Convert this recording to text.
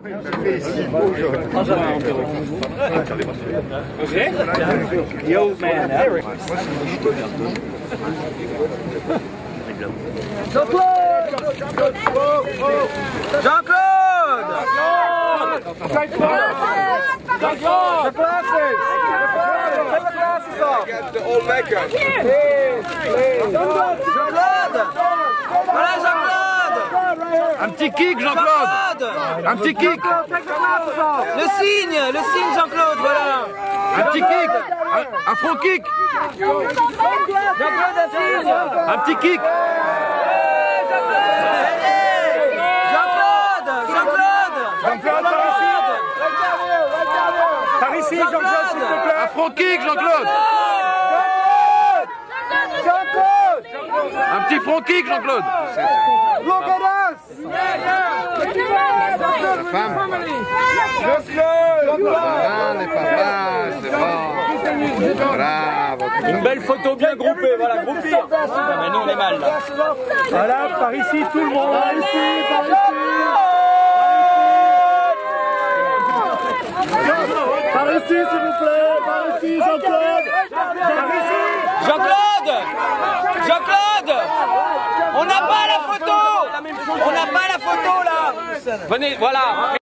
The old man, Eric. Jean-Claude! Jean-Claude! The glasses! Take the glasses off! Get the old makeup. Jean-Claude! Voilà Jean-Claude! Un petit kick, Jean-Claude. Un petit kick. Le signe Jean-Claude, voilà. Un petit kick. Un front kick. Jean-Claude, un signe. Un petit kick. Par ici, Jean-Claude, s'il te plaît. Un front kick, Jean-Claude. Jean-Claude. Un petit front kick, Jean-Claude. Look at us. Sa femme. Les papas, c'est bon. Bravo. Une belle photo bien groupée, voilà, groupée. Mais nous on est mal là. Voilà, par ici, tout le monde. Par ici, par ici. Par ici, s'il vous plaît. Par ici, Jean-Claude. Jean-Claude! Jean-Claude! On n'a pas la photo! On n'a pas la photo là! Venez, voilà!